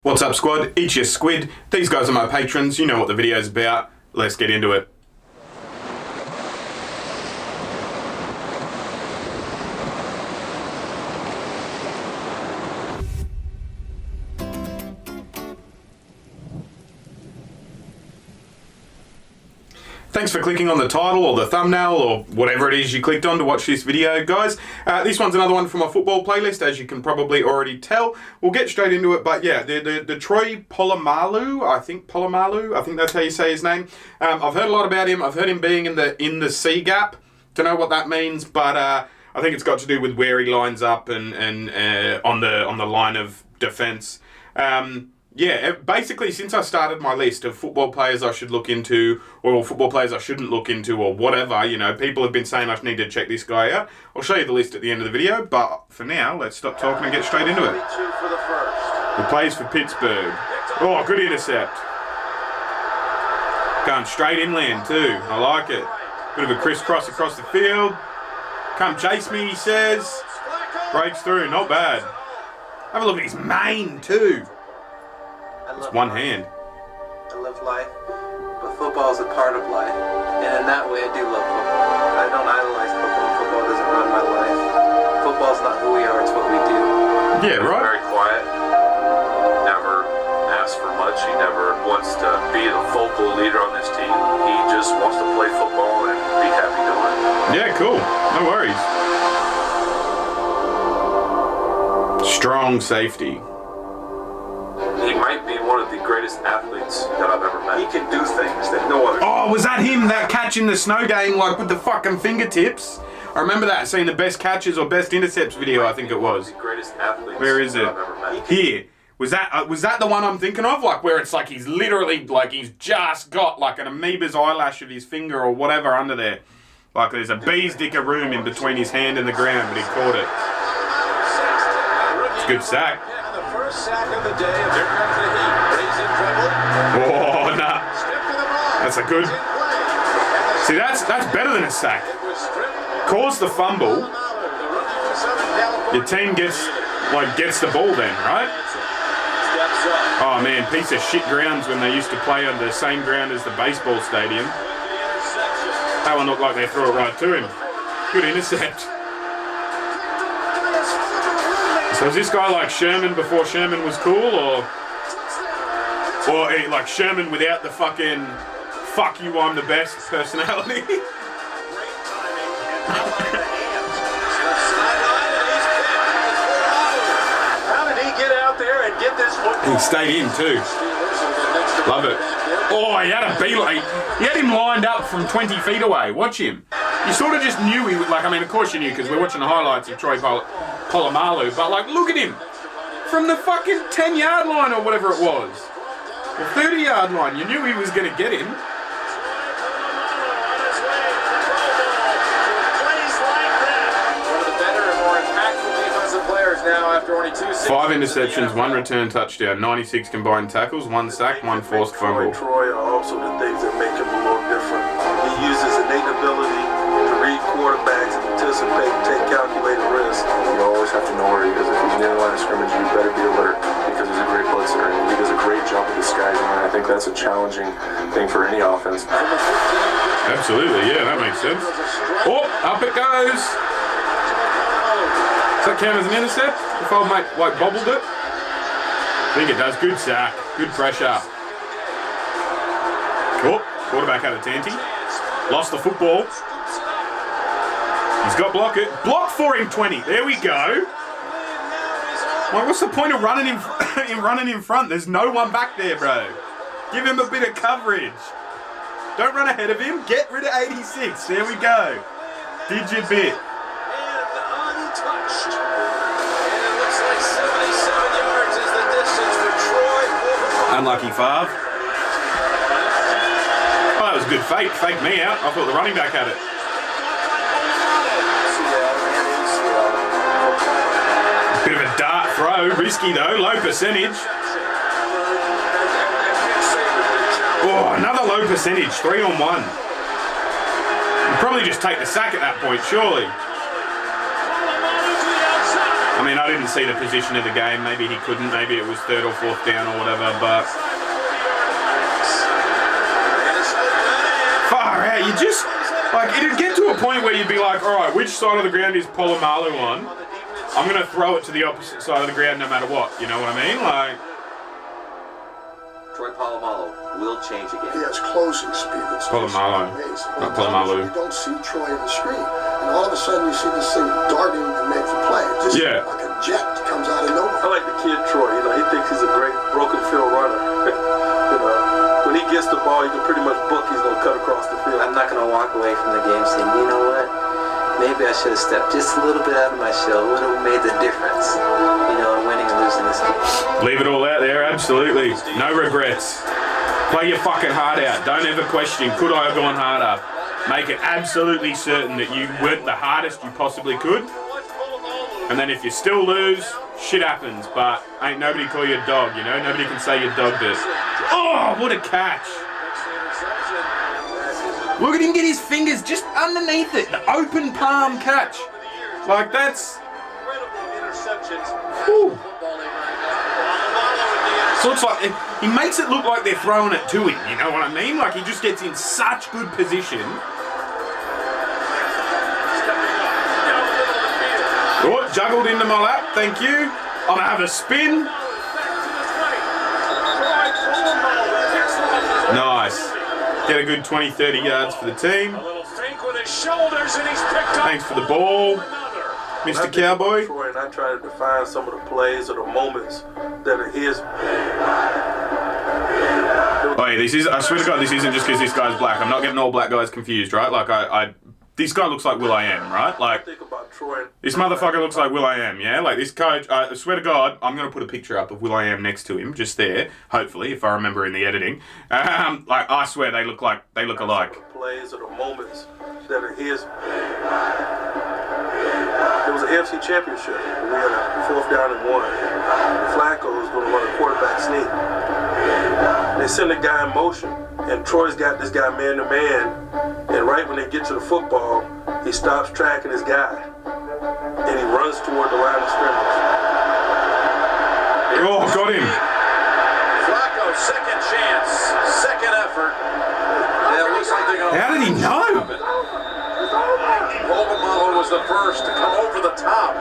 What's up, squad? It's your squid. These guys are my patrons. You know what the video's about. Let's get into it. Thanks for clicking on the title or the thumbnail or whatever it is you clicked on to watch this video, guys. This one's another one from my football playlist, as you can probably already tell. We'll get straight into it, but yeah, the Troy Polamalu, I think that's how you say his name. I've heard a lot about him. I've heard him being in the C gap. Don't know what that means, but I think it's got to do with where he lines up and on the line of defense. Yeah, basically since I started my list of football players I should look into, or football players I shouldn't look into, or whatever, you know, people have been saying I need to check this guy out. I'll show you the list at the end of the video, but for now, let's stop talking and get straight into it. He plays for Pittsburgh. Oh, good intercept. Going straight inland too, I like it. Bit of a crisscross across the field. Come chase me, he says. Breaks through, not bad. Have a look at his mane too. It's one hand. I love life, but football is a part of life, and in that way I do love football. I don't idolize football. Football doesn't run my life. Football's not who we are, it's what we do. Yeah, right. Very quiet, never asks for much. He never wants to be the focal leader on this team. He just wants to play football and be happy doing it. Yeah, cool. No worries. Strong safety. He might be one of the greatest athletes that I've ever met. He can do things that no other. Oh, was that him, that catch in the snow game, like with the fucking fingertips? I remember that, seeing the best catches or best intercepts video, I think it was. The greatest athletes. Where is it? I've ever met. Here. Was that the one I'm thinking of? Like where it's like he's literally, like he's just got like an amoeba's eyelash of his finger or whatever under there. Like there's a bee's dick of room in between his hand and the ground, but he caught it. It's a good sack. Sack of the day, and here comes the heat. Raising dribble. Oh, nah. That's a good. See, that's better than a sack. Cause the fumble. Your team gets the ball then, right? Oh man, piece of shit grounds when they used to play on the same ground as the baseball stadium. That one looked like they threw it right to him. Good intercept. So is this guy like Sherman before Sherman was cool, or like Sherman without the fucking "fuck you, I'm the best" personality? How did he get out there and get this football? He stayed in too. Love it. Oh, he had a beeline. He had him lined up from 20 feet away. Watch him. You sort of just knew he would, like, I mean, of course you knew because we're watching the highlights of Troy Polamalu, but like, look at him. From the fucking 10-yard line or whatever it was. The 30-yard line, you knew he was going to get him. Now after only 2 seasons. 5 interceptions, 1 return touchdown, 96 combined tackles, 1 sack, 1 forced fumble. Troy are also the things that make him a little different. He uses innate ability to read quarterbacks, anticipate, take calculated risks. You always have to know where he is. If he's near the line of scrimmage, you better be alert because he's a great blitzer and he does a great job of disguising. And I think that's a challenging thing for any offense. Absolutely, yeah, that makes sense. Oh, up it goes. Does that count as an intercept? If old mate like bobbled it? I think it does. Good sack. Good pressure. Oh, quarterback had a tanty. Lost the football. He's got block it. Block for him, 20. There we go. Well, what's the point of running in front? There's no one back there, bro. Give him a bit of coverage. Don't run ahead of him. Get rid of 86. There we go. Did your bit. Unlucky Favre. Oh, that was a good fake. Faked me out. I thought the running back had it. Bit of a dart throw. Risky though. Low percentage. Oh, another low percentage. 3 on 1. You'd probably just take the sack at that point, surely. I mean, I didn't see the position of the game. Maybe he couldn't. Maybe it was 3rd or 4th down or whatever. But far out. You just like it'd get to a point where you'd be like, all right, which side of the ground is Polamalu on? I'm gonna throw it to the opposite side of the ground no matter what. You know what I mean? Like. Troy Polamalu will change again. He has closing speed. It's Polamalu, amazing. not Polamalu. You don't see Troy in the screen, and all of a sudden you see this thing darting and make the play. Just like a jet comes out of nowhere. I like the kid Troy. You know, he thinks he's a great broken field runner. You know, when he gets the ball, you can pretty much book he's gonna cut across the field. I'm not gonna walk away from the game saying, you know what? Maybe I should have stepped just a little bit out of my shell. Would have made the difference, you know, in winning and losing this game. Leave it all out there, absolutely. No regrets. Play your fucking heart out. Don't ever question, could I have gone harder? Make it absolutely certain that you went the hardest you possibly could. And then if you still lose, shit happens. But ain't nobody call you a dog, you know? Nobody can say you dogged it. Oh, what a catch. Look at him get his fingers just underneath it. The open palm catch. Like that's... Whew. So it's like, he makes it look like they're throwing it to him, you know what I mean? Like he just gets in such good position. Oh, juggled into my lap, thank you. I'm gonna have a spin. Nice. Get a good 20-30 yards for the team. Thanks for the ball, Mr. Cowboy. Troy, and I try to define some of the plays or the moments that are his. Oh yeah, this is, I swear to God, this isn't just because this guy's black. I'm not getting all black guys confused, right? Like this guy looks like Will.i.am, right? Like, this motherfucker looks like Will.i.am, yeah? Like this coach, I swear to God, I'm going to put a picture up of Will.i.am next to him, just there, hopefully, if I remember in the editing. Like, I swear they look alike. Plays or the moments that are his. It was an AFC championship. We had a 4th down and 1. Flacco was going to run a quarterback sneak. They send a guy in motion, and Troy's got this guy man to man, and right when they get to the football, he stops tracking his guy, and he runs toward the line of scrimmage. Oh, got him. Flacco, second chance, second effort. Yeah, it looks like they're gonna... How did he know? Polamalu was the first to come over the top.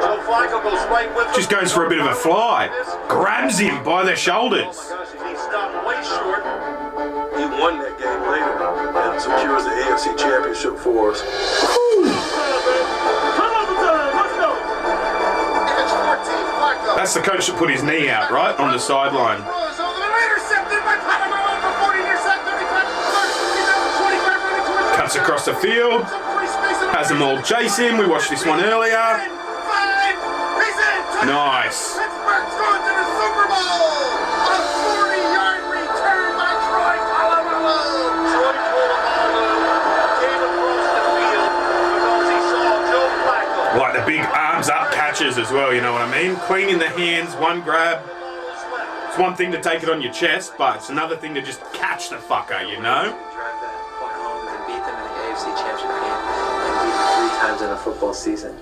Joe Flacco goes right with him. Just goes for a bit of a fly. Grabs him by the shoulders. Oh my gosh, he stopped way short. He won that game later and secures the AFC championship for us. That's the coach that put his knee out, right, on the sideline. Cuts across the field. Has them all chase him. We watched this one earlier. Nice. Pittsburgh's going to the Super Bowl. A 40-yard return by Troy Polamalu. Troy Polamalu came across the field because he saw Joe Flacco. Like the big arms up catches as well, you know what I mean? Clean in the hands, one grab. It's one thing to take it on your chest, but it's another thing to just catch the fucker, you know? Drive that point home and beat them in the AFC championship game and beat them 3 times in a football season.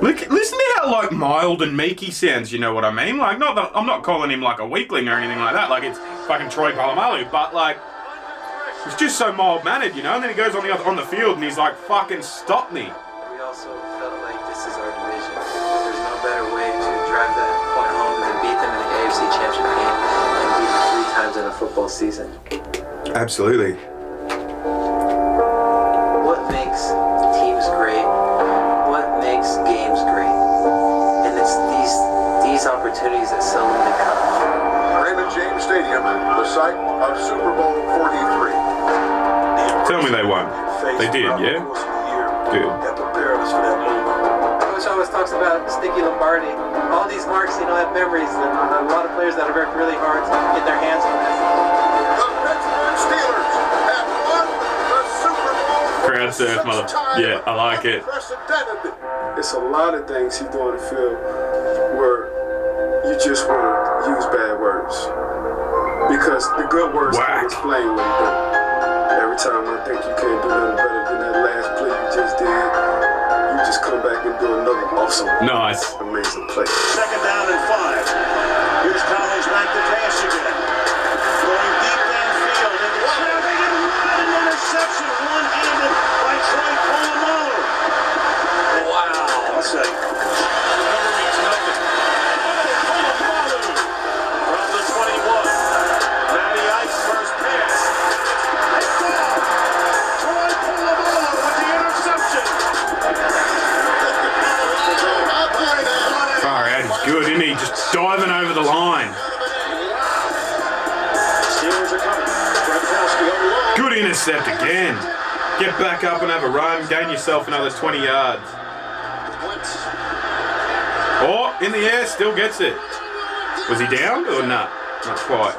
Listen to how like mild and meek he sounds, you know what I mean? Like, not that I'm not calling him like a weakling or anything like that, like it's fucking Troy Polamalu, but like he's just so mild mannered, you know, and then he goes on the field and he's like, fucking stop me. We also felt like this is our division. There's no better way to drive that point home than beat them in the AFC championship game and beat them 3 times in a football season. Absolutely. What makes teams great? What makes games great? And it's these opportunities that seldom come. Raymond James Stadium, the site of Super Bowl 43. Tell me they won. They did, yeah? Good. That prepared us for that moment. Coach always talks about Sticky Lombardi. All these marks, you know, have memories. And a lot of players that have worked really hard to get their hands on this. The Pittsburgh Steelers have won the Super Bowl. Crowd surf, mother. Yeah, I like it. It's a lot of things he do on the field where you just want to use bad words. Because the good words can explain what he did. Every time I think you can't do nothing better than that last play you just did, you just come back and do another awesome, nice, amazing play. Second down and 5. Here's Collins back to pass again. Going deep downfield into traffic and an interception, one-handed by Troy Polamalu. Wow. I'll say. Number means nothing. Polamalu from the 21. Matty Ice first pass. It's down. Troy Polamalu with the interception. far out, he's good, isn't he? Just diving over the line. Good intercept again. Get back up and have a run, gain yourself another 20 yards. Oh, in the air, still gets it. Was he down or not? Not quite.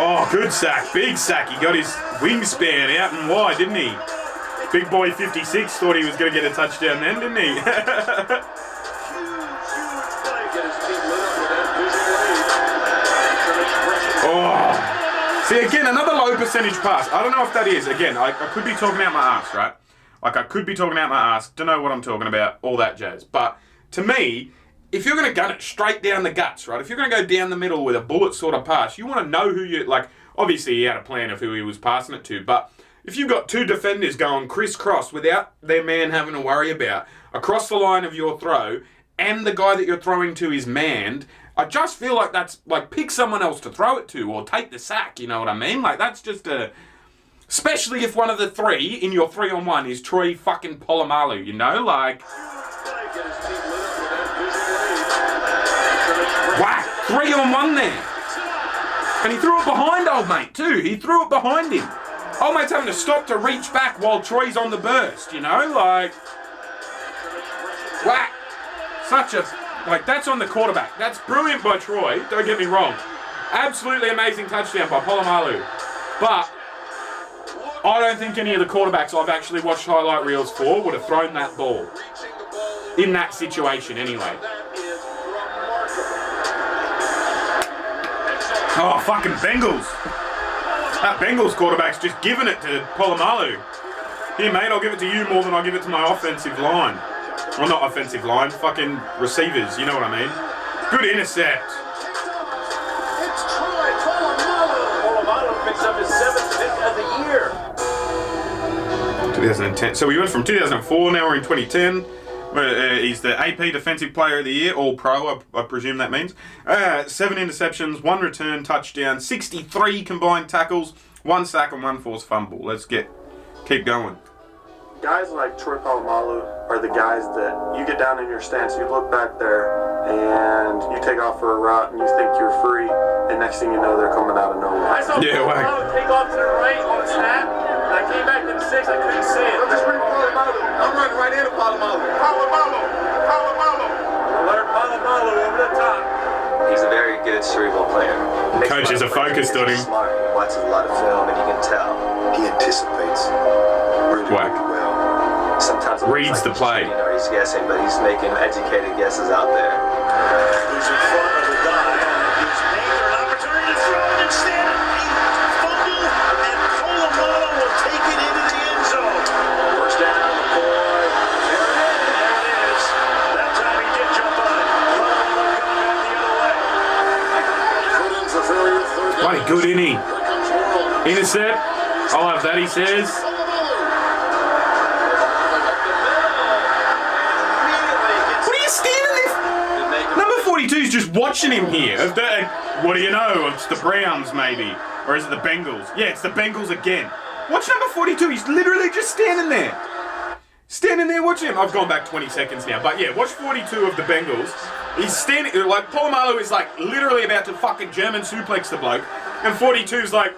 Oh, good sack, big sack. He got his wingspan out and wide, didn't he? Big boy 56 thought he was going to get a touchdown then, didn't he? Oh. See, again, another low percentage pass. I don't know if that is. Again, I could be talking out my ass, right? Like, I could be talking out my ass. Don't know what I'm talking about, all that jazz. But to me, if you're going to gun it straight down the guts, right? If you're going to go down the middle with a bullet sort of pass, you want to know who you, like, obviously he had a plan of who he was passing it to, but if you've got two defenders going crisscross without their man having to worry about across the line of your throw, and the guy that you're throwing to is manned, I just feel like that's, like, pick someone else to throw it to or take the sack, you know what I mean? Like, that's just a... Especially if one of the three in your 3-on-1 is Troy fucking Polamalu, you know? Like... Whack! 3-on-1 there! And he threw it behind old mate, too. He threw it behind him. Old mate's having to stop to reach back while Troy's on the burst, you know? Like... Whack! Such a... Like, that's on the quarterback. That's brilliant by Troy, don't get me wrong. Absolutely amazing touchdown by Polamalu. But... I don't think any of the quarterbacks I've actually watched highlight reels for would have thrown that ball. In that situation, anyway. Oh, fucking Bengals. That Bengals quarterback's just giving it to Polamalu. Here, mate, I'll give it to you more than I'll give it to my offensive line. Well, not offensive line, fucking receivers, you know what I mean? Good intercept. It's Troy Polamalu. Polamalu picks up his 7th pick of the year. 2010. So we went from 2004, now we're in 2010. He's the AP Defensive Player of the Year, All-Pro, I presume that means. 7 interceptions, 1 return touchdown, 63 combined tackles, 1 sack and 1 forced fumble. Let's keep going. Guys like Troy Polamalu are the guys that you get down in your stance, you look back there, and you take off for a route, and you think you're free, and next thing you know, they're coming out of nowhere. I saw Polamalu take off to the right on a snap, and I came back to the 6, I couldn't see it. I'm just reading Polamalu. I'm running right into Polamalu. Polamalu. Alert Polamalu over the top. He's a very good cerebral player. Coaches are focused on him. Smart. He watches a lot of film, and you can tell. He anticipates really Whack. well. Sometimes it Reads looks the like play. He's cheating or he's guessing, but he's making educated guesses out there. He's in front of the dive. Gives Baker an opportunity to throw it instead. He fumbled, and Polamalu will take it into the end zone. First down, McCoy. There it is. That time he did jump on it. Polamalu coming back the other way. Bloody good, isn't he? Intercept. I'll have that, he says. What are you standing there? Number 42's just watching him here. What do you know? It's the Browns, maybe. Or is it the Bengals? Yeah, it's the Bengals again. Watch number 42. He's literally just standing there. Standing there watching him. I've gone back 20 seconds now. But yeah, watch 42 of the Bengals. He's standing, like, Polamalu is, like, literally about to fucking German suplex the bloke. And 42's like,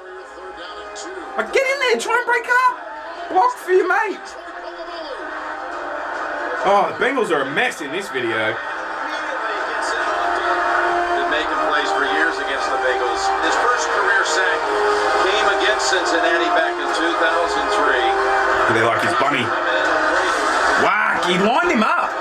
get in there, try and break up. Block for your mate. Oh, the Bengals are a mess in this video. Been making plays for years against the Bengals. His first career sack came against Cincinnati back in 2003. They like his bunny. Whack, he lined him up.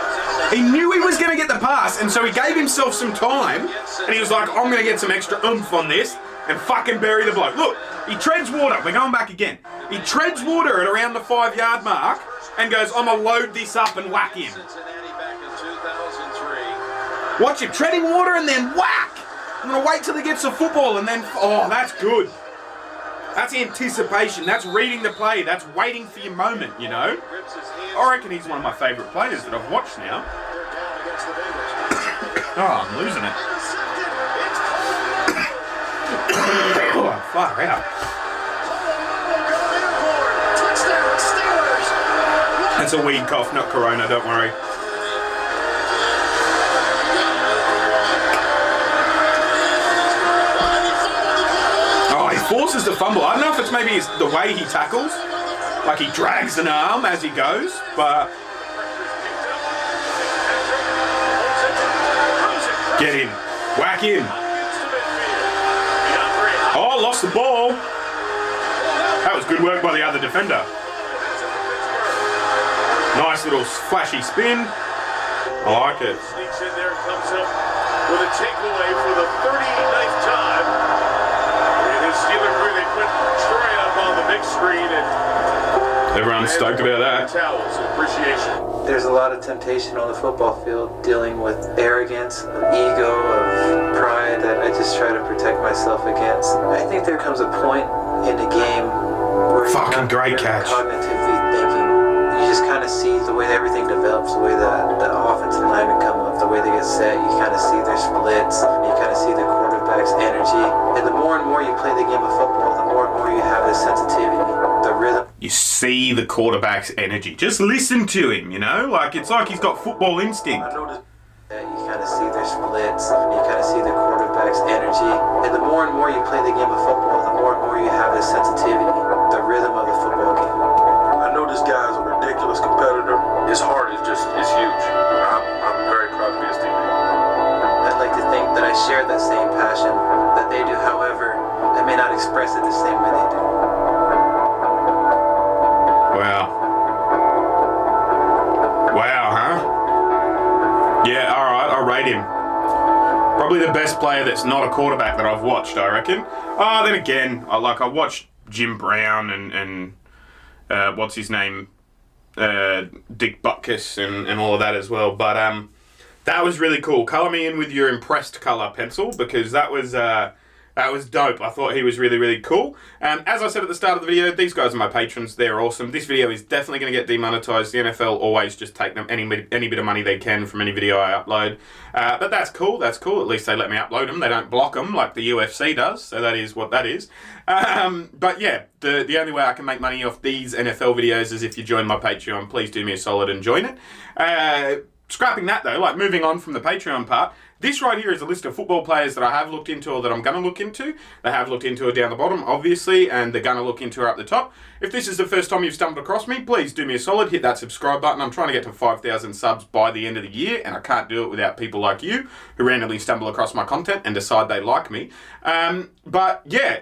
He knew he was going to get the pass, and so he gave himself some time, and he was like, I'm going to get some extra oomph on this, and fucking bury the bloke. Look, he treads water. We're going back again. He treads water at around the 5-yard mark, and goes, I'm going to load this up and whack him. Watch him treading water and then whack. I'm going to wait till he gets the football and then, oh, that's good. That's anticipation. That's reading the play. That's waiting for your moment, you know. I reckon he's one of my favourite players that I've watched now. Oh, I'm losing it. Oh, far out. That's a weed cough, not corona, don't worry. Forces the fumble. I don't know if it's maybe the way he tackles, like he drags an arm as he goes, but get him, whack him. Oh, lost the ball. That was good work by the other defender. Nice little flashy spin. I like it. Sneaks in there, comes up with a takeaway for the 39th time. Steeler crew, they put Troy up on the big screen, and everyone's stoked about that. Towels, appreciation. There's a lot of temptation on the football field, dealing with arrogance, of ego, of pride that I just try to protect myself against. I think there comes a point in the game where fucking you're great not catch. Cognitively thinking. You just kind of see the way everything develops, the way the offensive linemen come up, the way they get set. You kind of see their splits. You kind of see the quarterback's energy. And the more and more you play the game of football, the more and more you have the sensitivity, the rhythm. You see the quarterback's energy. Just listen to him, you know? Like, it's like he's got football instinct. You kind of see their splits. You kind of see the quarterback's energy. And the more and more you play the game of football, the more and more you have the sensitivity, the rhythm of the football game. I know this guy's a ridiculous competitor. His heart is huge. I'm very proud to be his teammate. I'd like to think that I share that same passion that they do. However, I may not express it the same way they do. Wow. Wow, huh? Yeah, alright, I'll rate him. Probably the best player that's not a quarterback that I've watched, I reckon. Then again, I watched Jim Brown and what's his name? Dick Butkus and all of that as well. But that was really cool. Colour me in with your impressed colour pencil, because that was dope. I thought he was really, really cool. As I said at the start of the video, these guys are my patrons. They're awesome. This video is definitely going to get demonetized. The NFL always just take them any bit of money they can from any video I upload. But that's cool. That's cool. At least they let me upload them. They don't block them like the UFC does. So that is what that is. But yeah, the only way I can make money off these NFL videos is if you join my Patreon. Please do me a solid and join it. Scrapping that though, like moving on from the Patreon part, this right here is a list of football players that I have looked into or that I'm going to look into. They have looked into it down the bottom, obviously, and they're going to look into it up the top. If this is the first time you've stumbled across me, please do me a solid, hit that subscribe button. I'm trying to get to 5,000 subs by the end of the year, and I can't do it without people like you who randomly stumble across my content and decide they like me. But yeah.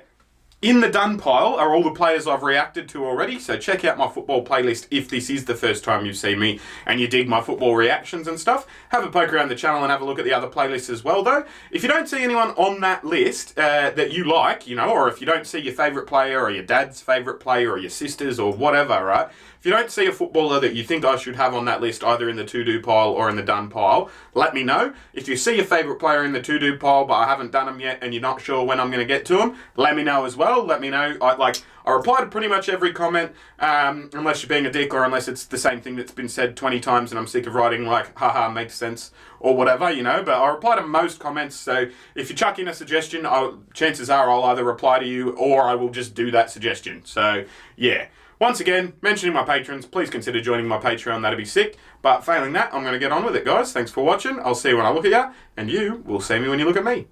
In the done pile are all the players I've reacted to already, so check out my football playlist if this is the first time you see me and you dig my football reactions and stuff. Have a poke around the channel and have a look at the other playlists as well though. If you don't see anyone on that list that you like, you know, or if you don't see your favourite player or your dad's favourite player or your sister's or whatever, right? If you don't see a footballer that you think I should have on that list, either in the to-do pile or in the done pile, let me know. If you see a favourite player in the to-do pile but I haven't done them yet and you're not sure when I'm going to get to them, let me know as well. Let me know. I reply to pretty much every comment, unless you're being a dick or unless it's the same thing that's been said 20 times and I'm sick of writing like, haha, makes sense, or whatever, you know. But I reply to most comments, so if you chuck in a suggestion, chances are I'll either reply to you or I will just do that suggestion. So, yeah. Once again, mentioning my patrons, please consider joining my Patreon, that'd be sick. But failing that, I'm going to get on with it, guys. Thanks for watching. I'll see you when I look at you, and you will see me when you look at me.